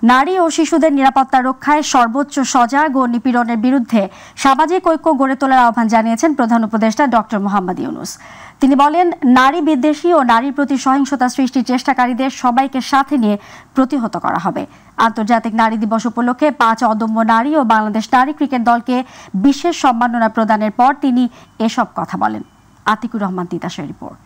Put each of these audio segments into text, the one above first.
নারী ও শিশুদের নিরাপত্তা রক্ষায় সর্বোচ্চ সজাগ ও নিপীড়নের বিরুদ্ধে সামাজিক ঐক্য গড়ে তোলার আহ্বান জানিয়েছেন প্রধান উপদেষ্টা ডক্টর মোহাম্মদ ইউনূস। তিনি বলেন, নারী বিদ্বেষী ও নারীর প্রতি সহিংসতা সৃষ্টির চেষ্টাকারীদের সবাইকে সাথে নিয়ে প্রতিহত করা হবে। আন্তর্জাতিক নারী দিবস উপলক্ষে 5 অদম্য নারী ও বাংলাদেশ নারী ক্রিকেট দলকে বিশেষ সম্মাননা প্রদানের পর তিনি এসব কথা বলেন। আতিকুর রহমান তিতাসের রিপোর্ট।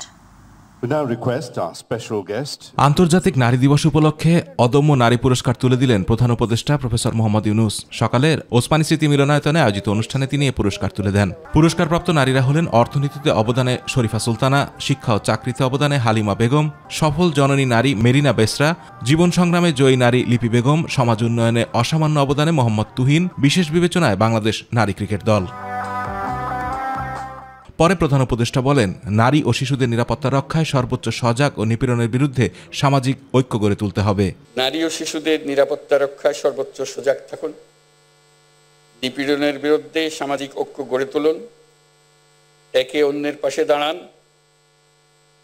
আন্তর্জাতিক নারী দিবস উপলক্ষে অদম্য নারী পুরস্কার তুলে দিলেন প্রধান উপদেষ্টা প্রফেসর মোহাম্মদ ইউনূস। সকালের ওসমানী স্মৃতি মিলনায়তনে আয়োজিত অনুষ্ঠানে তিনি এ পুরস্কার তুলে দেন। পুরস্কারপ্রাপ্ত নারীরা হলেন অর্থনীতিতে অবদানে শরীফা সুলতানা, শিক্ষা ও চাকরিতে অবদানে হালিমা বেগম, সফল জননী নারী মেরিনা বেসরা, জীবন সংগ্রামে জয়ী নারী লিপি বেগম, সমাজ উন্নয়নে অসামান্য অবদানে মোহাম্মদ তুহিন, বিশেষ বিবেচনায় বাংলাদেশ নারী ক্রিকেট দল। পরে প্রধান উপদেষ্টা বলেন, নারী ও শিশুদের নিরাপত্তা রক্ষায় সর্বোচ্চ সজাগ ও নিপীড়নের বিরুদ্ধে সামাজিক ঐক্য গড়ে তুলতে হবে। নারী ও শিশুদের নিরাপত্তা রক্ষায় সর্বোচ্চ সজাগ থাকুন, নিপীড়নের বিরুদ্ধে সামাজিক ঐক্য গড়ে তুলুন, একে অন্যের পাশে দাঁড়ান,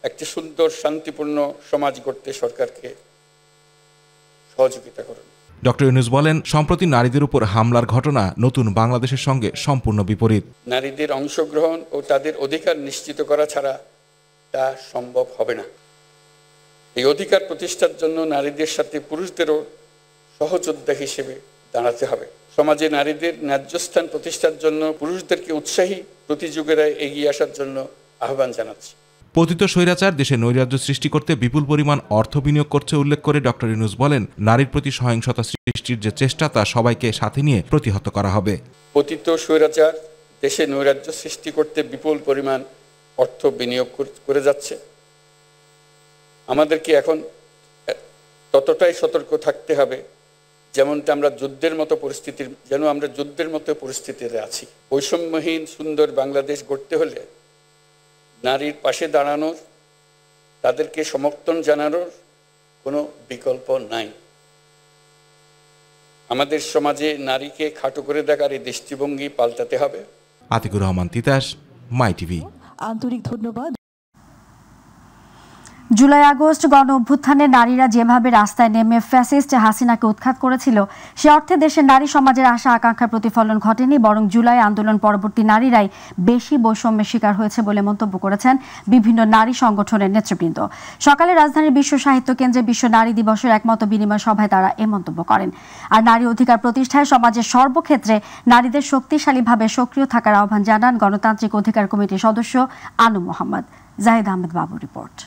একটি সুন্দর শান্তিপূর্ণ সমাজ গড়তে সরকারকে সহযোগিতা করুন। ডক্টর ইউনূস বলেন, সম্প্রতি নারীদের উপর হামলার ঘটনা নতুন বাংলাদেশের সঙ্গে সম্পূর্ণ বিপরীত। নারীদের অংশগ্রহণ ও তাদের অধিকার নিশ্চিত করা ছাড়া তা সম্ভব হবে না। এই অধিকার প্রতিষ্ঠার জন্য নারীদের সাথে পুরুষদেরও সহযোদ্ধা হিসেবে দাঁড়াতে হবে। সমাজে নারীদের ন্যায্য স্থান প্রতিষ্ঠার জন্য পুরুষদেরকে উৎসাহী প্রতিযোগীরায় এগিয়ে আসার জন্য আহ্বান জানাচ্ছি। পতিত স্বৈরাচার দেশে নৈরাজ্য সৃষ্টি করতে বিপুল পরিমাণ অর্থ বিনিয়োগ করছে উল্লেখ করে ডক্টর ইউনূস বলেন, নারীর প্রতি সহিংসতা সৃষ্টির যে চেষ্টা তা সবাইকে সাথে নিয়ে প্রতিহত করা হবে। পতিত স্বৈরাচার দেশে নৈরাজ্য সৃষ্টি করতে বিপুল পরিমাণ অর্থ বিনিয়োগ করে যাচ্ছে। আমাদেরকে এখন ততটাই সতর্ক থাকতে হবে যেমনটা আমরা যুদ্ধের মতো পরিস্থিতিতে আছি। বৈষম্যহীন সুন্দর বাংলাদেশ গড়তে হলে নারীর পাশে দাঁড়ানোর, তাদেরকে সমর্থন জানানোর কোনো বিকল্প নাই। আমাদের সমাজে নারীকে খাটো করে দেখার এই দৃষ্টিভঙ্গি পাল্টাতে হবে। আতিকুর রহমান তিতাস, মাই টিভি। আন্তরিক ধন্যবাদ। জুলাই আগস্ট গণ অভ্যুত্থানে নারীরা যেভাবে রাস্তায় নেমে ফ্যাসিস্ট হাসিনাকে উৎখাত করেছিল, সে অর্থে দেশের নারী সমাজের আশা আকাঙ্ক্ষার প্রতিফলন ঘটেনি, বরং জুলাই আন্দোলন পরবর্তী নারীরাই বেশি বৈষম্যের শিকার হয়েছে বলে মন্তব্য করেছেন বিভিন্ন নারী সংগঠনের নেতৃবৃন্দ। সকালে রাজধানীর বিশ্ব সাহিত্য কেন্দ্রে বিশ্ব নারী দিবসের একমত বিনিময় সভায় তারা এ মন্তব্য করেন। আর নারী অধিকার প্রতিষ্ঠায় সমাজের সর্বক্ষেত্রে নারীদের শক্তিশালীভাবে সক্রিয় থাকার আহ্বান জানান গণতান্ত্রিক অধিকার কমিটির সদস্য আনু মোহাম্মদ। জাহিদ আহমেদ বাবুর রিপোর্ট।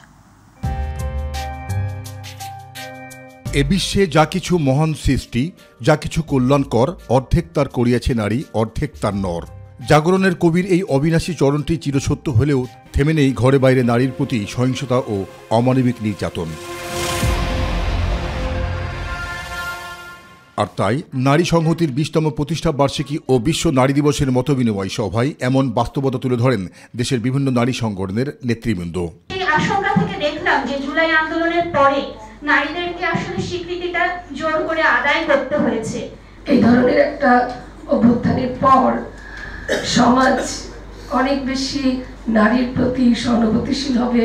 এ বিশ্বে যা কিছু মহান সৃষ্টি, যা কিছু কল্যাণকর, অর্ধেক তার করিয়াছে নারী, অর্ধেক তার নর। জাগরণের কবির এই অবিনাশী চরণটি চিরসত্য হলেও থেমে নেই ঘরে বাইরে নারীর প্রতি সহিংসতা ও অমানবিক নির্যাতন। আর তাই নারী সংহতির 20তম প্রতিষ্ঠা বার্ষিকী ও বিশ্ব নারী দিবসের মতবিনিময় সভায় এমন বাস্তবতা তুলে ধরেন দেশের বিভিন্ন নারী সংগঠনের নেতৃবৃন্দ। এই আশঙ্কা থেকে দেখলাম যে জুলাই আন্দোলনের পরে নারীদেরকে আসলে স্বীকৃতিটা জোর করে আদায় করতে হয়েছে। এই ধরনের একটা অভ্যুত্থানের পর সমাজ অনেক বেশি নারীর প্রতি সহানুভূতিশীল হবে,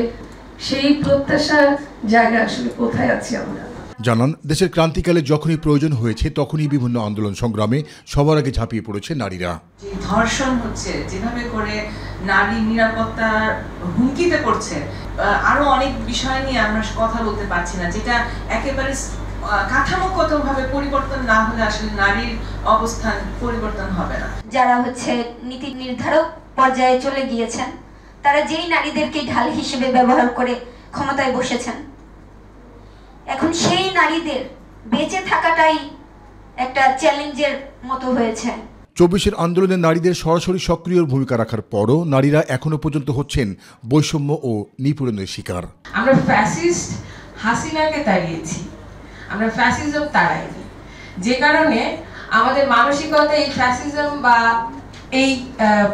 সেই প্রত্যাশার জায়গা আসলে কোথায় আছি আমরা। জানান, দেশের ক্রান্তিকালে যখনই প্রয়োজন হয়েছে তখনই বিভিন্ন আন্দোলন সংগ্রামে সবার আগে ঝাঁপিয়ে পড়েছে নারীরা। ধর্ষণ হচ্ছে, যেভাবে করে নারী নিরাপত্তার হুমকিতে পড়ছে, আরো অনেক বিষয় নিয়ে আমরা কথা বলতে পারছি না, যেটা একেবারে কাঠামোগতভাবে পরিবর্তন না হলে আসলে নারীর অবস্থান পরিবর্তন হবে না। যারা নীতি নির্ধারক পর্যায়ে চলে গিয়েছেন, তারা যেই নারীদেরকে ঢাল হিসেবে ব্যবহার করে ক্ষমতায় বসেছেন, এখন সেই নারীদের বেঁচে থাকাটাই একটা চ্যালেঞ্জের মতো হয়েছে। 24-এর আন্দোলনে নারীদের সরাসরি সক্রিয় ভূমিকা রাখার পরও নারীরা এখনো পর্যন্ত হচ্ছেন বৈষম্য ও নিপীড়নের শিকার। আমরা ফ্যাসিস্ট হাসিনাকে তাড়িয়েছি, আমরা ফ্যাসিজম তাড়াইনি, যে কারণে আমাদের মানসিকতা এই ফ্যাসিজম বা এই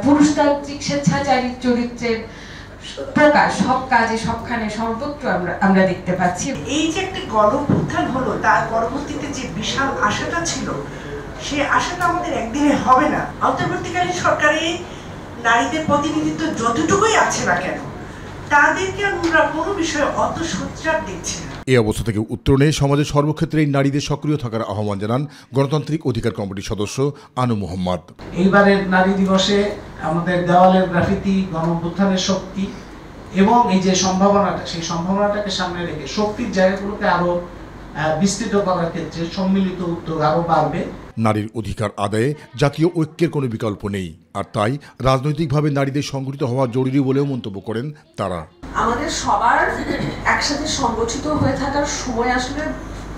পুরুষতান্ত্রিক স্বেচ্ছাচারী চরিত্রের প্রকাশ সব কাজে সবখানে সর্বত্র আমরা দেখতে পাচ্ছি। এই যে একটা গণঅভ্যুত্থান হলো, তার পরবর্তীতে যে বিশাল আশাটা ছিল, সে আশাটা আমাদের একদিনে হবে না। অন্তর্বর্তীকালীন সরকারে নারীদের প্রতিনিধিত্ব যতটুকুই আছে না কেন, তাদেরকে আমরা কোনো বিষয়ে অত সোচ্চার দেখছি না। এই অবস্থা থেকে উত্তরণে সমাজের সর্বক্ষেত্রেই নারীদের সক্রিয় থাকার আহ্বান জানান গণতান্ত্রিক অধিকার কমিটির সদস্য আনু মোহাম্মদ। এইবারের নারী দিবসে আমাদের দেওয়ালের গ্রাফিতি, গণঅভ্যুত্থানের শক্তি এবং এই যে সম্ভাবনাটা, সেই সম্ভাবনাটাকে সামনে রেখে শক্তির জায়গাগুলোকে আরো বিস্তৃত করার ক্ষেত্রে সম্মিলিত উদ্যোগ আরো বাড়বে। নারীর অধিকার আদায়ে জাতীয় ঐক্যের কোনো বিকল্প নেই, আর তাই রাজনৈতিকভাবে নারীদের সংগঠিত হওয়া জরুরি বলেও মন্তব্য করেন তারা। আমাদের সবার একসাথে সংগঠিত হয়ে থাকার সময় আসলে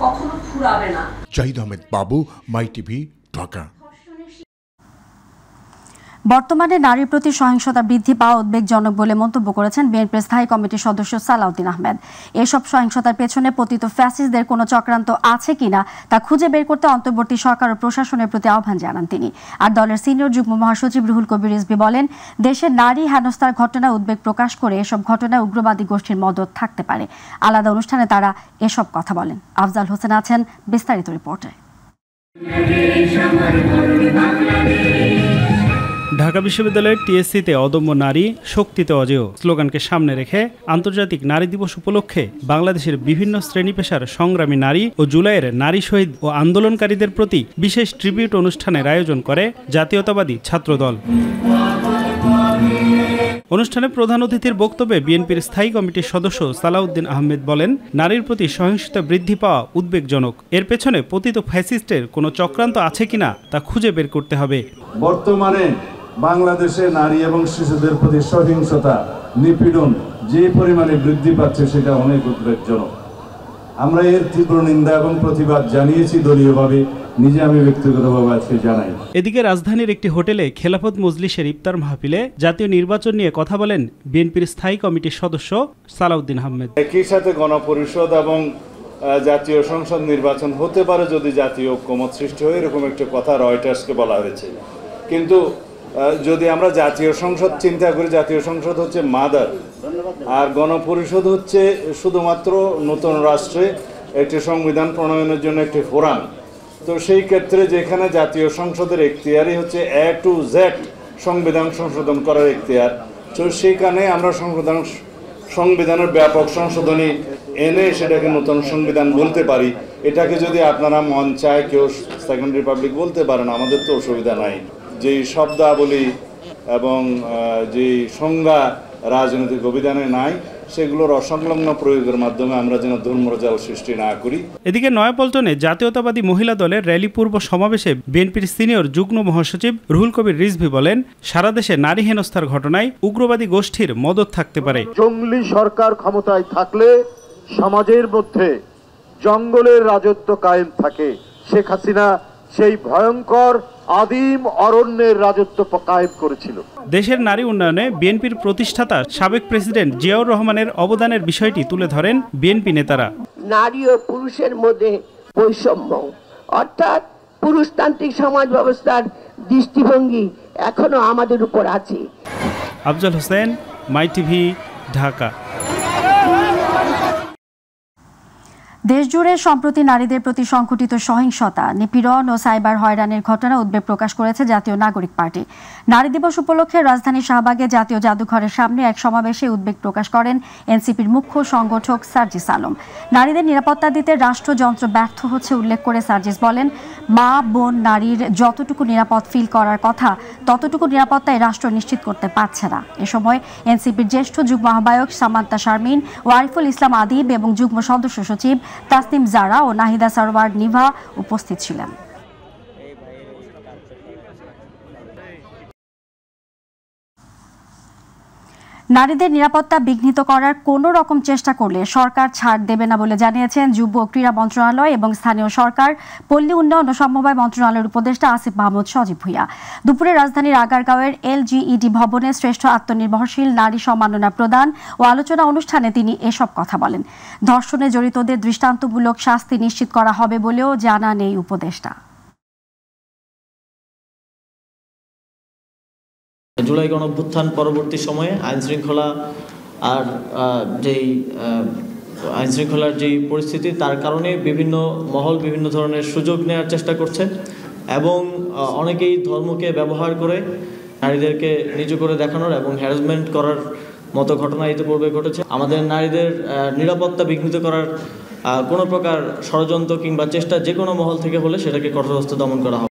কখনো ফুরাবে না। জাহিদ আহমেদ বাবু, মাই টিভি, ঢাকা। বর্তমানে নারীর প্রতি সহিংসতা বৃদ্ধি পাওয়া উদ্বেগজনক বলে মন্তব্য করেছেন বিএনপির স্থায়ী কমিটির সদস্য সালাউদ্দিন আহমেদ। এসব সহিংসতার পেছনে পতিত ফ্যাসিস্টদের কোনো চক্রান্ত আছে কিনা তা খুঁজে বের করতে অন্তর্বর্তী সরকার ও প্রশাসনের প্রতি আহ্বান জানান তিনি। আর দলের সিনিয়র যুগ্ম মহাসচিব রুহুল কবির রিজভী বলেন, দেশের নারী হেনস্থার ঘটনায় উদ্বেগ প্রকাশ করে এসব ঘটনায় উগ্রবাদী গোষ্ঠীর মদদ থাকতে পারে। আলাদা অনুষ্ঠানে তারা এসব কথা বলেন। আফজাল হোসেন আছেন বিস্তারিত রিপোর্টে। ঢাকা বিশ্ববিদ্যালয়ের টিএসসিতে অদম্য নারী, শক্তিতে অজেয় স্লোগানকে সামনে রেখে আন্তর্জাতিক নারী দিবস উপলক্ষে বাংলাদেশের বিভিন্ন শ্রেণী পেশার সংগ্রামী নারী ও জুলাইয়ের নারী শহীদ ও আন্দোলনকারীদের প্রতি বিশেষ ট্রিবিউট অনুষ্ঠানের আয়োজন করে জাতীয়তাবাদী ছাত্রদল। অনুষ্ঠানে প্রধান অতিথির বক্তব্যে বিএনপির স্থায়ী কমিটির সদস্য সালাউদ্দিন আহমেদ বলেন, নারীর প্রতি সহিংসতা বৃদ্ধি পাওয়া উদ্বেগজনক। এর পেছনে পতিত ফ্যাসিস্টের কোনো চক্রান্ত আছে কিনা তা খুঁজে বের করতে হবে। বর্তমানে বাংলাদেশে নারী এবং শিশুদের প্রতি সহিংসতা, নিপীড়ন যে পরিমাণে বৃদ্ধি পাচ্ছে সেটা অনেক উদ্বেগজনক। আমরা এর তীব্র নিন্দা এবং প্রতিবাদ জানিয়েছি দলীয়ভাবে, নিজে আমি ব্যক্তিগতভাবে আজকে জানাই। এদিকে রাজধানীর একটি হোটেলে খেলাফত মজলিসের ইফতার মাহফিলে জাতীয় নির্বাচন নিয়ে কথা বলেন বিএনপির স্থায়ী কমিটির সদস্য সালাউদ্দিন আহমেদ। একই সাথে গণপরিষদ এবং জাতীয় সংসদ নির্বাচন হতে পারে যদি জাতীয় ঐক্যমত সৃষ্টি হয়, এরকম একটা কথা রয়টার্সকে বলা হয়েছে। কিন্তু যদি আমরা জাতীয় সংসদ চিন্তা করি, জাতীয় সংসদ হচ্ছে মাদার, আর গণপরিষদ হচ্ছে শুধুমাত্র নতুন রাষ্ট্রে একটি সংবিধান প্রণয়নের জন্য একটি ফোরাম। তো সেই ক্ষেত্রে যেখানে জাতীয় সংসদের এখতিয়ারই হচ্ছে A to Z সংবিধান সংশোধন করার এখতিয়ার, তো সেইখানে আমরা সংবিধানের ব্যাপক সংশোধনী এনে সেটাকে নতুন সংবিধান বলতে পারি। এটাকে যদি আপনারা মন চায় কেউ সেকেন্ড রিপাবলিক বলতে পারেন, আমাদের তো অসুবিধা নাই। যেই শব্দাবলী এবং যেই সংজ্ঞা রাজনৈতিক অভিধানে নাই, সেগুলোর অসংলগ্ন প্রয়োগের মাধ্যমে আমরা যেন ধর্মজাল সৃষ্টি না করি। এদিকে নয়াপল্টনে জাতীয়তাবাদী মহিলা দলের র্যালি পূর্ব সমাবেশে বিএনপির সিনিয়র যুগ্ম মহাসচিব রুহুল কবির রিজভী বলেন, সারা দেশে নারী হেনস্থার ঘটনায় উগ্রবাদী গোষ্ঠীর মদদ থাকতে পারে। জঙ্গলি সরকার ক্ষমতায় থাকলে সমাজের মধ্যে জঙ্গলের রাজত্ব কায়েম থাকে। শেখ হাসিনা সেই ভয়ঙ্কর আদিম অরণ্যের রাজত্ব কায়েম করেছিল। দেশের নারী উন্নয়নে বিএনপির প্রতিষ্ঠাতা সাবেক প্রেসিডেন্ট জিয়াউর রহমানের অবদানের বিষয়টি তুলে ধরেন বিএনপি নেতারা। নারী ও পুরুষের মধ্যে বৈষম্য, অর্থাৎ পুরুষতান্ত্রিক সমাজ ব্যবস্থার দৃষ্টিভঙ্গি এখনো আমাদের উপর আছে। আফজাল হোসেন, মাই টিভি, ঢাকা। দেশজুড়ে সম্প্রতি নারীদের প্রতি সংঘটিত সহিংসতা, নিপীড়ন ও সাইবার হয়রানির ঘটনা উদ্বেগ প্রকাশ করেছে জাতীয় নাগরিক পার্টি। নারী দিবস উপলক্ষে রাজধানীর শাহবাগে জাতীয় জাদুঘরের সামনে এক সমাবেশে উদ্বেগ প্রকাশ করেন এনসিপির মুখ্য সংগঠক সার্জিস আলম। নারীদের নিরাপত্তা দিতে রাষ্ট্রযন্ত্র ব্যর্থ হচ্ছে উল্লেখ করে সার্জিস বলেন, মা বোন নারীর যতটুকু নিরাপদ ফিল করার কথা ততটুকু নিরাপত্তায় রাষ্ট্র নিশ্চিত করতে পারছে না। এ সময় এনসিপির জ্যেষ্ঠ যুগ্ম আহ্বায়ক সামান্তা শারমিন, ওয়ারিফুল ইসলাম আদিব এবং যুগ্ম সদস্য সচিব তাসনিম জারা ও নাহিদা সারওয়ার নিভা উপস্থিত ছিলেন। নারীদের নিরাপত্তা বিঘ্নিত করার কোনো রকম চেষ্টা করলে সরকার ছাড় দেবে না বলে জানিয়েছেন যুব ও ক্রীড়া মন্ত্রণালয় এবং স্থানীয় সরকার, পল্লী উন্নয়ন ও সমবায় মন্ত্রণালয়ের উপদেষ্টা আসিফ মাহমুদ সজীব ভুঁইয়া। দুপুরে রাজধানীর আগারগাঁওয়ের LGED ভবনে শ্রেষ্ঠ আত্মনির্ভরশীল নারী সম্মাননা প্রদান ও আলোচনা অনুষ্ঠানে তিনি এসব কথা বলেন। ধর্ষণে জড়িতদের দৃষ্টান্তমূলক শাস্তি নিশ্চিত করা হবে বলেও জানান এই উপদেষ্টা। জুলাই গণঅভ্যুত্থান পরবর্তী সময়ে আইনশৃঙ্খলা আর আইনশৃঙ্খলার যেই পরিস্থিতি, তার কারণে বিভিন্ন মহল বিভিন্ন ধরনের সুযোগ নেওয়ার চেষ্টা করছে এবং অনেকেই ধর্মকে ব্যবহার করে নারীদেরকে নিচু করে দেখানোর এবং হ্যারাসমেন্ট করার মতো ঘটনা ইতিপূর্বে ঘটেছে। আমাদের নারীদের নিরাপত্তা বিঘ্নিত করার কোনো প্রকার ষড়যন্ত্র কিংবা চেষ্টা যে কোনো মহল থেকে হলে সেটাকে কঠোর হস্তে দমন করা হবে।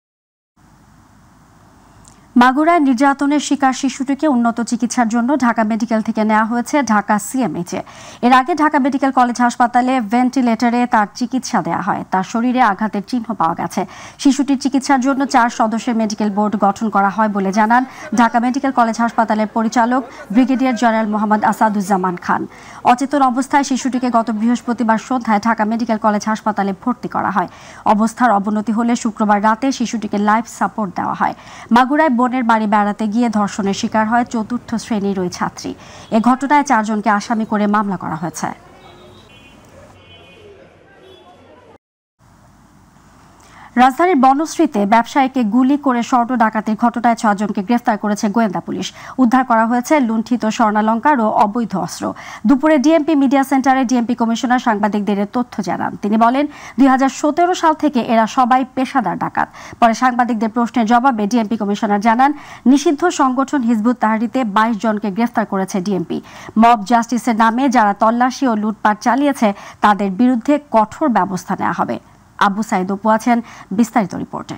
মাগুরায় নির্যাতনের শিকার শিশুটিকে উন্নত চিকিৎসার জন্য ঢাকা মেডিকেল থেকে নেওয়া হয়েছে ঢাকা সিএমএইচে। এর আগে ঢাকা মেডিকেল কলেজ হাসপাতালে ভেন্টিলেটরে তার চিকিৎসা দেওয়া হয়। তার শরীরে আঘাতের চিহ্ন পাওয়া গেছে। শিশুটির চিকিৎসার জন্য 4 সদস্যের মেডিকেল বোর্ড গঠন করা হয় বলে জানান ঢাকা মেডিকেল কলেজ হাসপাতালের পরিচালক ব্রিগেডিয়ার জেনারেল মোহাম্মদ আসাদুজ্জামান খান। অচেতন অবস্থায় শিশুটিকে গত বৃহস্পতিবার সন্ধ্যায় ঢাকা মেডিকেল কলেজ হাসপাতালে ভর্তি করা হয়। অবস্থার অবনতি হলে শুক্রবার রাতে শিশুটিকে লাইফ সাপোর্ট দেওয়া হয়। মাগুরায় বোনের বাড়ি বেড়াতে গিয়ে ধর্ষণের শিকার হয় 4র্থ শ্রেণীর ওই ছাত্রী। এ ঘটনায় 4 জনকে আসামি করে মামলা করা হয়েছে। রাজধানীর বনশ্রীতে ব্যবসায়ীকে গুলি করে স্বর্ণ ডাকাতির ঘটনায় 6 জনকে গ্রেফতার করেছে গোয়েন্দা পুলিশ। উদ্ধার করা হয়েছে লুণ্ঠিত স্বর্ণালংকার ও অবৈধ অস্ত্র। দুপুরে ডিএমপি মিডিয়া সেন্টারে ডিএমপি কমিশনার সাংবাদিকদের তথ্য জানান। তিনি বলেন 2017 সাল থেকে এরা সবাই পেশাদার ডাকাত। পরে সাংবাদিকদের প্রশ্নের জবাবে ডিএমপি কমিশনার জানান নিষিদ্ধ সংগঠন হিজবুত তাহরিতে 22 জনকে গ্রেফতার করেছে ডিএমপি। মব জাস্টিসের নামে যারা তল্লাশি ও লুটপাট চালিয়েছে তাদের বিরুদ্ধে কঠোর ব্যবস্থা নেওয়া হবে। আবু সাইদ অপু আছেন বিস্তারিত রিপোর্টে।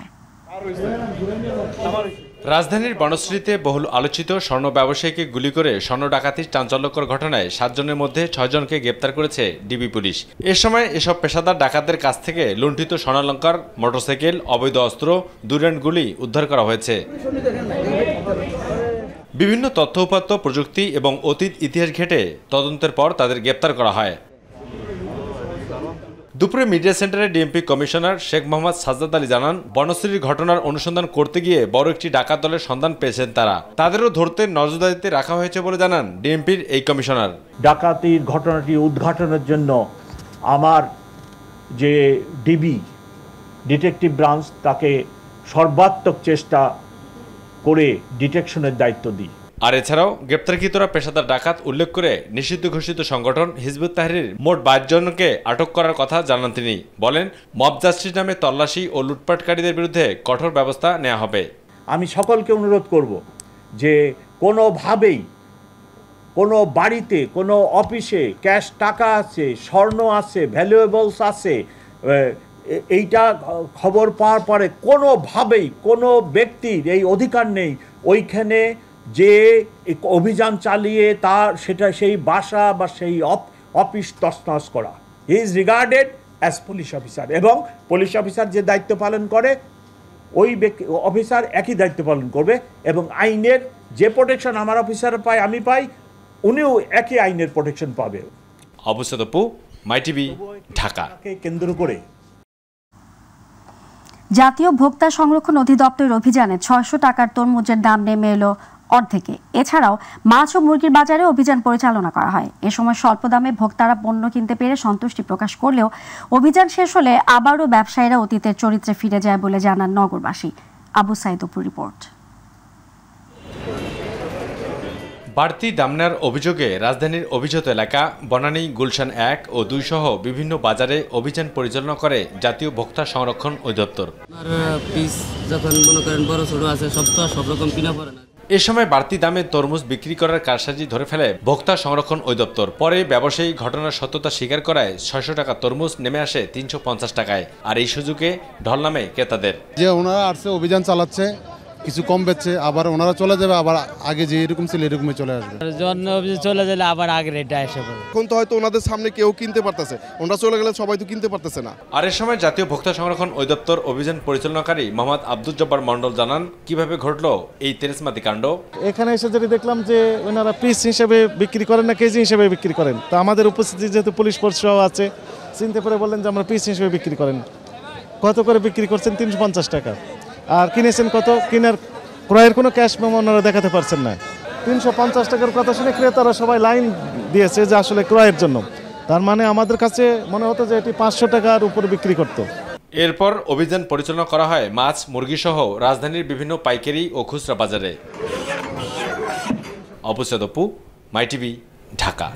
রাজধানীর বনশ্রীতে বহুল আলোচিত স্বর্ণ ব্যবসায়ীকে গুলি করে স্বর্ণ ডাকাতির চাঞ্চল্যকর ঘটনায় 7 জনের মধ্যে 6 জনকে গ্রেপ্তার করেছে ডিবি পুলিশ। এ সময় এসব পেশাদার ডাকাতদের কাছ থেকে লুণ্ঠিত স্বর্ণালংকার, মোটরসাইকেল, অবৈধ অস্ত্র, 2 রাউন্ড গুলি উদ্ধার করা হয়েছে। বিভিন্ন তথ্য উপাত্ত, প্রযুক্তি এবং অতীত ইতিহাস ঘেঁটে তদন্তের পর তাদের গ্রেপ্তার করা হয়। দুপুরে মিডিয়া সেন্টারে ডিএমপি কমিশনার শেখ মোহাম্মদ সাজ্জাদ আলী জানান বনশ্রীর ঘটনার অনুসন্ধান করতে গিয়ে বড় একটি ডাকাত দলের সন্ধান পেয়েছেন তারা। তাদেরও ধরতে নজরদারিতে রাখা হয়েছে বলে জানান ডিএমপির এই কমিশনার। ডাকাতির ঘটনাটি উদ্ঘাটনের জন্য আমার যে ডিবি ডিটেকটিভ ব্রাঞ্চ তাকে সর্বাত্মক চেষ্টা করে ডিটেকশনের দায়িত্ব দিই। আর এছাড়াও গ্রেপ্তারকৃতরা পেশাদার ডাকাত উল্লেখ করে নিষিদ্ধ ঘোষিত সংগঠন হিজবুত তাহরির মোট 22 জনকে আটক করার কথা জানান তিনি। বলেন মব জাস্টিস নামে তল্লাশি ও লুটপাটকারীদের বিরুদ্ধে কঠোর ব্যবস্থা নেওয়া হবে। আমি সকলকে অনুরোধ করব যে কোনোভাবেই কোনো বাড়িতে, কোনো অফিসে ক্যাশ টাকা আছে, স্বর্ণ আছে, ভ্যালুয়েবলস আছে, এইটা খবর পাওয়ার পরে কোনোভাবেই কোনো ব্যক্তির এই অধিকার নেই ওইখানে যে অভিযান চালিয়ে তার সেই বাসা বা সেই অফিস তছনছ করা। He is regarded as police officer, এবং পুলিশ অফিসার যে দায়িত্ব পালন করে ওই অফিসার একই দায়িত্ব পালন করবে, এবং আইনের যে প্রোটেকশন আমার অফিসার পায়, আমি পাই, উনিও একই আইনের প্রোটেকশন পাবে। আবু সাইদ অপু, মাই টিভি, ঢাকা। কেন্দ্র করে জাতীয় ভোক্তা সংরক্ষণ অধিদপ্তরের অভিযানে 600 টাকার তরমুজের দাম নেমে এলো অর্ধেকে। এছাড়াও মাছ ও মুরগির বাজারে অভিযান পরিচালনা করা হয়। এ সময় স্বল্প দামে ভোক্তারা পণ্য কিনতে পেরে সন্তুষ্টি প্রকাশ করলেও অভিযান শেষ হলে আবারও ব্যবসায়ীরা অতীতের চরিত্রে ফিরে যায় বলে জানান নগরবাসী। আবু সাইদ অপুর রিপোর্ট। বাড়তি দাম নেওয়ার অভিযোগে রাজধানীর অভিজাত এলাকা বনানী, গুলশান 1 ও 2 সহ বিভিন্ন বাজারে অভিযান পরিচালনা করে জাতীয় ভোক্তা সংরক্ষণ অধিদপ্তর। এ সময় বাড়তি দামে তরমুজ বিক্রি করার কারসাজি ধরে ফেলে ভোক্তা সংরক্ষণ অধিদপ্তর। পরে ব্যবসায়ী ঘটনার সত্যতা স্বীকার করায় 600 টাকা তরমুজ নেমে আসে 350 টাকায়। আর এই সুযোগে ঢল নামে ক্রেতাদের। যে ওনারা আসছে অভিযান চালাচ্ছে, কিছু কম বেচছে, আবার ওনারা চলে যাবে, আবার আগে যে এরকম ছিল এরকমই চলে আসবে। চলে গেলে আবার আগের রেটটা এসে পড়ে। এখন তো হয়তো ওনাদের সামনে কেউ কিনতে পারতেছে, ওনারা চলে গেলে সবাই তো কিনতে পারতেছে না। আর এ সময় জাতীয় ভোক্তা সংরক্ষণ অধিদপ্তর অভিযান পরিচালনাকারী মোহাম্মদ আব্দুল জব্বার মন্ডল জানান কিভাবে ঘটলো এই তেরেসমাতি কাণ্ড। এখানে এসে যদি দেখলাম যে ওনারা পিস হিসেবে বিক্রি করেন না কেজি হিসেবে বিক্রি করেন, তো আমাদের উপস্থিতি যেহেতু পুলিশ ফোর্সও আছে, চিনতে পেরে বললেন যে আমরা পিস হিসেবে বিক্রি করেন। কত করে বিক্রি করছেন? 350 টাকা। আর কিনেছেন কত? কিনার ক্রয়ের কোনো ক্যাশ মেমো ওনারা দেখাতে পারছেন না। 350 টাকার কথা শুনে ক্রেতারা সবাই লাইন দিয়েছে যে আসলে ক্রয়ের জন্য। তার মানে আমাদের কাছে মনে হতো যে এটি 500 টাকার উপরে বিক্রি করতো। এরপর অভিযান পরিচালনা করা হয় মাছ, মুরগি সহ রাজধানীর বিভিন্ন পাইকারি ও খুচরা বাজারে। আবু সাইদ অপু, মাই টিভি, ঢাকা।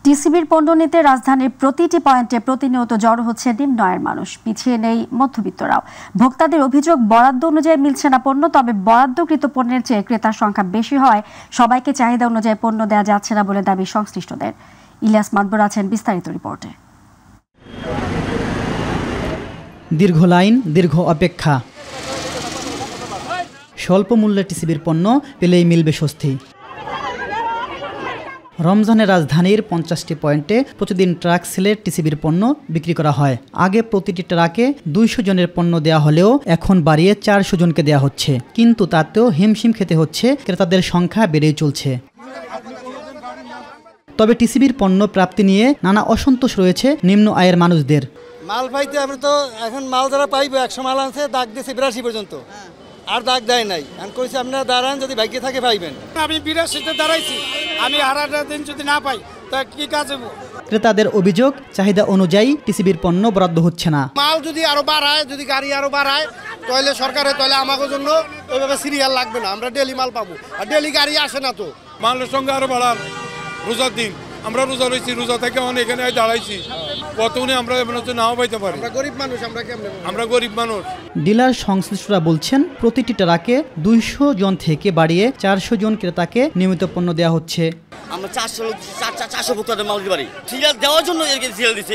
টিসিবির পণ্য নিতে রাজধানীর প্রতিটি পয়েন্টে প্রতিনিয়ত জড়ো হচ্ছে নিম্ন আয়ের মানুষ, পিছিয়ে নেই মধ্যবিত্তরাও। ভোক্তাদের অভিযোগ বরাদ্দ অনুযায়ী মিলছে না পণ্য, তবে বরাদ্দকৃত পণ্যের চেয়ে ক্রেতার সংখ্যা বেশি হয় সবাইকে চাহিদা অনুযায়ী পণ্য দেওয়া যাচ্ছে না বলে দাবি সংশ্লিষ্টদের। ইলিয়াস মাতবর আছেন বিস্তারিত রিপোর্টে। দীর্ঘ লাইন, দীর্ঘ অপেক্ষা, স্বল্প মূল্যে টিসিবির পণ্য পেলেই মিলবে স্বস্তি। রমজানের রাজধানীর 50টি পয়েন্টে প্রতিদিন ট্রাক সেলে টিসিবির পণ্য বিক্রি করা হয়। আগে প্রতিটি ট্রাকে 200 জনের পণ্য দেয়া হলেও এখন বাড়িয়ে 400 জনকে দেয়া হচ্ছে, কিন্তু তাতেও হিমশিম খেতে হচ্ছে, ক্রেতাদের সংখ্যা বেড়েই চলছে। তবে টিসিবির পণ্য প্রাপ্তি নিয়ে নানা অসন্তোষ রয়েছে নিম্ন আয়ের মানুষদের। মাল পাইতে আমরা তো এখন মাল যারা পাইবে 100 মাল আনছে, দাগ দিয়েছে 82 পর্যন্ত, আর দাগ দেয় নাই। আমি কইছি আপনারা দাঁড়ান, যদি ভাগ্যে থাকে পাইবেন। আমি 82তে দাঁড়াইছি, আমি হারাটা দিন যদি না পাই তা কি কাজ হবে? ক্রেতাদের অভিযোগ, চাহিদা অনুযায়ী টিসিবির পণ্য বরাদ্দ হচ্ছে না। মাল যদি আরো বাড়ায়, যদি গাড়ি আরো বাড়ায়, তাহলে সরকারে তাহলে আমাদের জন্য ওইভাবে সিরিয়াল লাগবে না, আমরা ডেলি মাল পাবো। আর ডেলি গাড়ি আসে না তো। মালের সঙ্গে আরো বাড়ান। রোজার দিন আমরা রোজা রয়েছি, রোজা থেকে এখানে দাঁড়াইছি, কতগুলো আমরা নাও পাইতে পারি। গরিব মানুষ, আমরা গরিব মানুষ। ডিলার সংশ্লিষ্টরা বলছেন, প্রতিটি ট্রাকে 200 জন থেকে বাড়িয়ে 400 জন ক্রেতাকে নিয়মিত পণ্য দেওয়া হচ্ছে। আমরা 400 ভোক্তাদের মাল দিতে পারি, সিরিয়াল দেওয়ার জন্য সিরিয়াল দিচ্ছে,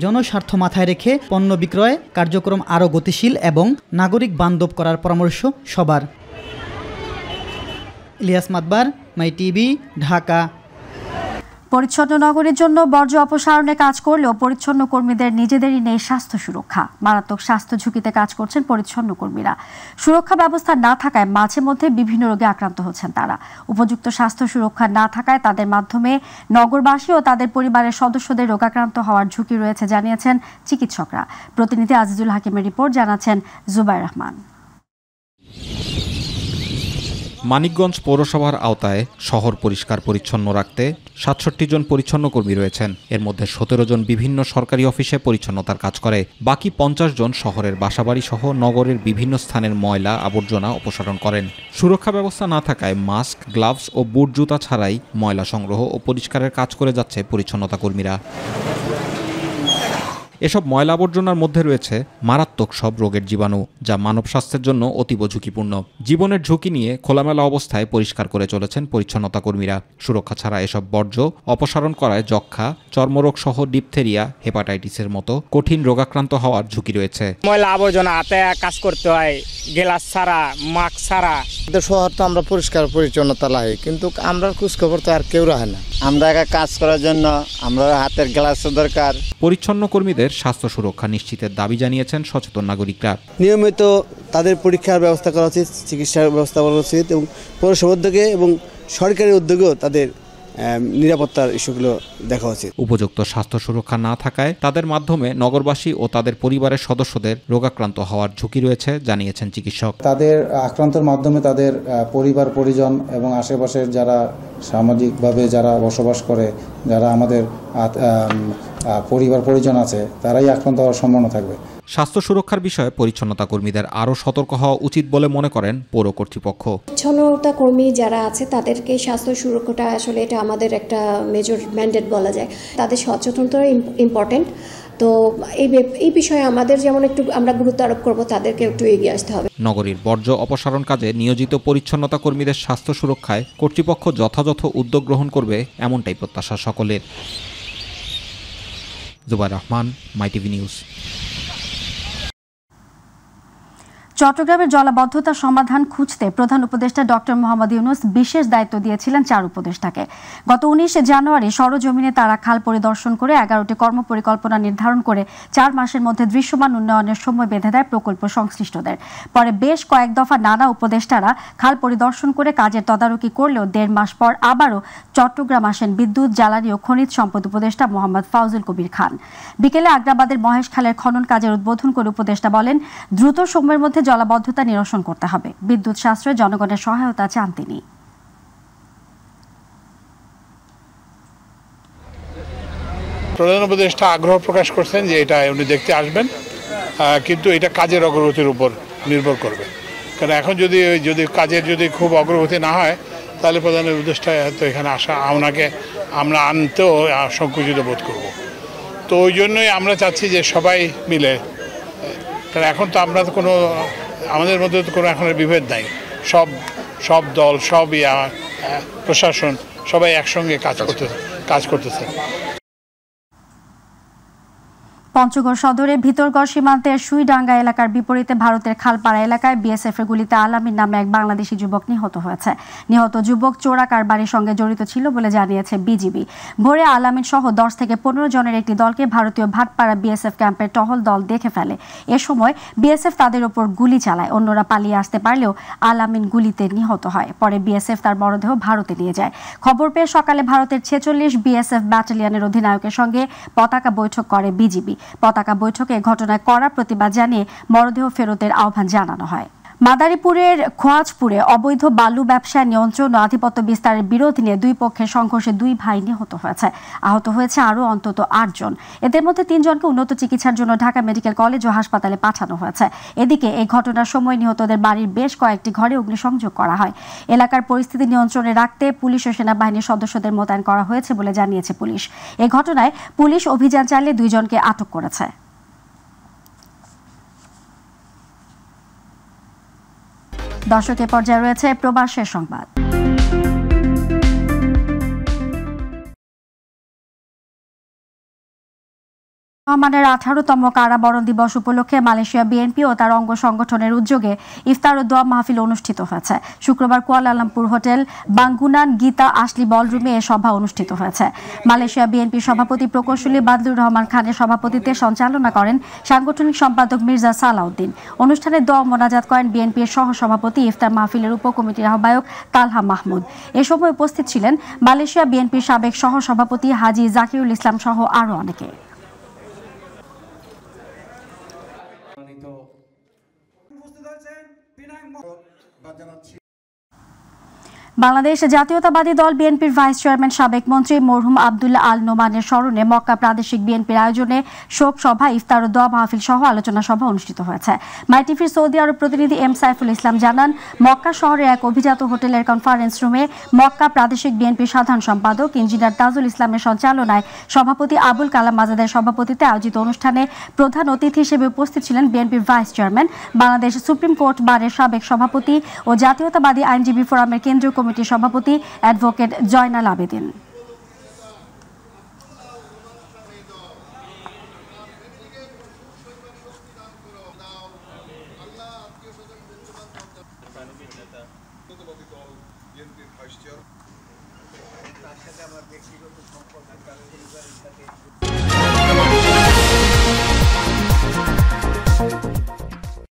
জনস্বার্থ মাথায় রেখে পণ্য বিক্রয় কার্যক্রম আরও গতিশীল এবং নাগরিক বান্ধব করার পরামর্শ সবার। ইলিয়াস মাতবার, মাই টিভি, ঢাকা। পরিচ্ছন্ন নগরের জন্য বর্জ্য অপসারণে কাজ করলেও পরিচ্ছন্ন কর্মীদের নিজেদেরই নেই স্বাস্থ্য সুরক্ষা। মারাত্মক স্বাস্থ্য ঝুঁকিতে কাজ করছেন পরিচ্ছন্ন কর্মীরা। সুরক্ষা ব্যবস্থা না থাকায় মাঝে মধ্যে বিভিন্ন রোগে আক্রান্ত হচ্ছেন তারা। উপযুক্ত স্বাস্থ্য সুরক্ষা না থাকায় তাদের মাধ্যমে নগরবাসী ও তাদের পরিবারের সদস্যদের রোগাক্রান্ত হওয়ার ঝুঁকি রয়েছে জানিয়েছেন চিকিৎসকরা। প্রতিনিধি আজিজুল হাকিমের রিপোর্ট, জানাচ্ছেন জুবাইর রহমান। মানিকগঞ্জ পৌরসভার আওতায় শহর পরিষ্কার পরিচ্ছন্ন রাখতে 67 জন পরিচ্ছন্ন কর্মী রয়েছেন। এর মধ্যে 17 জন বিভিন্ন সরকারি অফিসে পরিচ্ছন্নতার কাজ করে। বাকি 50 জন শহরের বাসাবাড়ি সহ নগরের বিভিন্ন স্থানের ময়লা আবর্জনা অপসারণ করেন। সুরক্ষা ব্যবস্থা না থাকায় মাস্ক, গ্লাভস ও বুট জুতা ছাড়াই ময়লা সংগ্রহ ও পরিষ্কারের কাজ করে যাচ্ছে পরিচ্ছন্নতা কর্মীরা। এসব ময়লা আবর্জনার মধ্যে রয়েছে মারাত্মক সব রোগের জীবাণু, যা মানব স্বাস্থ্যের জন্য অতীব ঝুঁকিপূর্ণ। জীবনের ঝুঁকি নিয়ে খোলামেলা অবস্থায় পরিষ্কার করে চলেছেন পরিচ্ছন্নতা কর্মীরা। সুরক্ষা ছাড়া এসব বর্জ্য অপসারণ করায় যক্ষা, চর্মরোগ সহ ডিপথেরিয়া, হেপাটাইটিসের মতো কঠিন রোগাক্রান্ত হওয়ার ঝুঁকি রয়েছে। ময়লা আবর্জনা হাতে কাজ করতে হয়, গ্লাস ছাড়া, মাস্ক ছাড়া। শহর তো আমরা পরিষ্কার পরিচ্ছন্নতা লাগে, কিন্তু আমরা খোঁজখবর তো আর কেউ রাখে না। আমরা কাজ করার জন্য আমরা হাতের গ্লাস দরকার। পরিচ্ছন্ন কর্মীদের স্বাস্থ্য সুরক্ষা নিশ্চিতের দাবি জানিয়েছেন সচেতন নাগরিকরা। নিয়মিত তাদের পরীক্ষার ব্যবস্থা করা উচিত, চিকিৎসার ব্যবস্থা করা উচিত এবং পৌরসভা উদ্যোগে এবং সরকারি উদ্যোগেও তাদের নিরাপত্তার ইস্যুগুলো দেখা উচিত। উপযুক্ত স্বাস্থ্য সুরক্ষা না থাকায় তাদের মাধ্যমে নগরবাসী ও তাদের পরিবারের সদস্যদের রোগাক্রান্ত হওয়ার ঝুঁকি রয়েছে জানিয়েছেন চিকিৎসক। তাদের আক্রান্তের মাধ্যমে তাদের পরিবার পরিজন এবং আশেপাশের যারা সামাজিকভাবে যারা বসবাস করে, যারা আমাদের পরিবার পরিজন আছে, তারাই আক্রান্ত হওয়ার সম্ভাবনা থাকবে। স্বাস্থ্য সুরক্ষার বিষয়ে পরিচ্ছন্নতা কর্মীদের আরও সতর্ক হওয়া উচিত বলে মনে করেন পৌর কর্তৃপক্ষ। পরিচ্ছন্নতা কর্মী যারা আছে তাদেরকে স্বাস্থ্য সুরক্ষাটা আসলে এটা আমাদের একটা মেজর ম্যান্ডেট বলা যায়। তাদের সচেতনতা ইম্পর্টেন্ট। তো এই বিষয়ে আমাদের যেমন একটু আমরা গুরুত্ব আরোপ করবো, তাদেরকে একটু এগিয়ে আসতে হবে। নগরীর বর্জ্য অপসারণ কাজে নিয়োজিত পরিচ্ছন্নতা কর্মীদের স্বাস্থ্য সুরক্ষায় কর্তৃপক্ষ যথাযথ উদ্যোগ গ্রহণ করবে, এমনটাই প্রত্যাশা সকলের। জুবাইর রহমান, মাই টিভি নিউজ। চট্টগ্রামের জলাবদ্ধতার সমাধান খুঁজতে প্রধান উপদেষ্টা ডক্টর মোহাম্মদ ইউনূস বিশেষ দায়িত্ব দিয়েছিলেন 4 উপদেষ্টাকে। গত 19 জানুয়ারি সরজমিনে তারা খাল পরিদর্শন করে 11টি কর্মপরিকল্পনা নির্ধারণ করে 4 মাসের মধ্যে দৃশ্যমান উন্নয়নের সময় বেঁধে দেয় প্রকল্প সংশ্লিষ্টদের। পরে বেশ কয়েক দফা নানা উপদেষ্টারা খাল পরিদর্শন করে কাজের তদারকি করলেও 1.5 মাস পর আবারও চট্টগ্রাম আসেন বিদ্যুৎ, জ্বালানি ও খনিজ সম্পদ উপদেষ্টা মোহাম্মদ ফাউজুল কবির খান। বিকেলে আগ্রাবাদের মহেশ খালের খনন কাজের উদ্বোধন করে উপদেষ্টা বলেন, দ্রুত সময়ের মধ্যে জলাবদ্ধতা নিরসন করতে হবে। বিদ্যুৎ সাশ্রয়ে জনগণের সহায়তা চান তিনি। প্রধান উপদেষ্টা আগ্রহ প্রকাশ করছেন যে এটা উনি দেখতে আসবেন, কিন্তু এটা কাজের অগ্রগতির উপর নির্ভর করবে। কারণ এখন যদি কাজের খুব অগ্রগতি না হয়, তাহলে প্রধান উপদেষ্টা তো এখানে আসা আমরা আনতেও সংকুচিত বোধ করব। তো ওই জন্যই আমরা চাচ্ছি যে সবাই মিলে, কারণ এখন তো আমরা তো আমাদের মধ্যে তো কোনো এখন বিভেদ নাই, সব দল, সব প্রশাসন সবাই একসঙ্গে কাজ কাজ করতেছে। পঞ্চগড় সদরে ভিতরগড় সীমান্তের সুইডাঙ্গা এলাকার বিপরীতে ভারতের খালপাড়া এলাকায় বিএসএফ এর গুলিতে আলামিন নামে এক বাংলাদেশি যুবক নিহত হয়েছে। নিহত যুবক চোরা কারবারির সঙ্গে জড়িত ছিল বলে জানিয়েছে বিজিবি। ভোরে আলামিন সহ 10 থেকে 15 জনের একটি দলকে ভারতীয় ভাটপাড়া বিএসএফ ক্যাম্পের টহল দল দেখে ফেলে। এ সময় বিএসএফ তাদের ওপর গুলি চালায়। অন্যরা পালিয়ে আসতে পারলেও আলামিন গুলিতে নিহত হয়। পরে বিএসএফ তার মরদেহ ভারতে নিয়ে যায়। খবর পেয়ে সকালে ভারতের 46 বিএসএফ ব্যাটালিয়নের অধিনায়কের সঙ্গে পতাকা বৈঠক করে বিজিবি। পতাকা বৈঠকে ঘটনায় কড়া প্রতিবাদ জানিয়ে মরদেহ ফেরতের আহ্বান জানানো হয়। মাদারীপুরের খোয়াজপুরে অবৈধ বালু ব্যবসা নিয়ন্ত্রণ ও আধিপত্য বিস্তারের বিরোধ নিয়ে দুই পক্ষের সংঘর্ষে 2 ভাই নিহত হয়েছে। আহত হয়েছে আরও অন্তত 8 জন। এদের মধ্যে 3 জনকে উন্নত চিকিৎসার জন্য ঢাকা মেডিকেল কলেজ ও হাসপাতালে পাঠানো হয়েছে। এদিকে এই ঘটনার সময় নিহতদের বাড়ির বেশ কয়েকটি ঘরে অগ্নিসংযোগ করা হয়। এলাকার পরিস্থিতি নিয়ন্ত্রণে রাখতে পুলিশ ও সেনাবাহিনীর সদস্যদের মোতায়েন করা হয়েছে বলে জানিয়েছে পুলিশ। এই ঘটনায় পুলিশ অভিযান চালিয়ে 2 জনকে আটক করেছে। দর্শকের পর্যায়ে রয়েছে প্রবাসের সংবাদ। রহমানের 18তম কারাবরণ দিবস উপলক্ষে মালয়েশিয়া বিএনপি ও তার অঙ্গ সংগঠনের উদ্যোগে ইফতার ও দোয়া মাহফিল অনুষ্ঠিত হয়েছে। শুক্রবার কুয়ালালামপুর হোটেল বাঙ্গুনান গীতা আসলি বলরুমে এ সভা অনুষ্ঠিত হয়েছে। মালয়েশিয়া বিএনপি সভাপতি প্রকৌশলী বাদলুর রহমান খানের সভাপতিত্বে সঞ্চালনা করেন সাংগঠনিক সম্পাদক মির্জা সালাউদ্দিন। অনুষ্ঠানে দোয়া মোনাজাত করেন বিএনপির সহ সভাপতি, ইফতার মাহফিলের উপকমিটির আহ্বায়ক তালহা মাহমুদ। এ সময় উপস্থিত ছিলেন মালয়েশিয়া বিএনপির সাবেক সহ সভাপতি হাজী জাকিরুল ইসলাম সহ আরও অনেকে। বাংলাদেশ জাতীয়তাবাদী দল বিএনপির ভাইস চেয়ারম্যান সাবেক মন্ত্রী মরহুম আব্দুল্লাহ আল নোমানের স্মরণে মক্কা প্রাদেশিক বিএনপির আয়োজনে শোক সভা, ইফতার ও দোয়া মাহফিল সহ আলোচনা সভা অনুষ্ঠিত হয়েছে। মাই টিভির সৌদি আরব প্রতিনিধি এম সাইফুল ইসলাম জানান, মক্কা শহরের এক অভিজাত হোটেলের কনফারেন্স রুমে মক্কা প্রাদেশিক বিএনপির সাধারণ সম্পাদক ইঞ্জিনিয়ার তাজুল ইসলামের সঞ্চালনায় সভাপতি আবুল কালাম আজাদের সভাপতিত্বে আয়োজিত অনুষ্ঠানে প্রধান অতিথি হিসেবে উপস্থিত ছিলেন বিএনপির vice chairman, Bangladesh supreme court বারের সাবেক সভাপতি ও জাতীয়তাবাদী আইনজীবী ফোরামের কেন্দ্রীয় কমিটির সভাপতি অ্যাডভোকেট জয়নাল আবেদিন।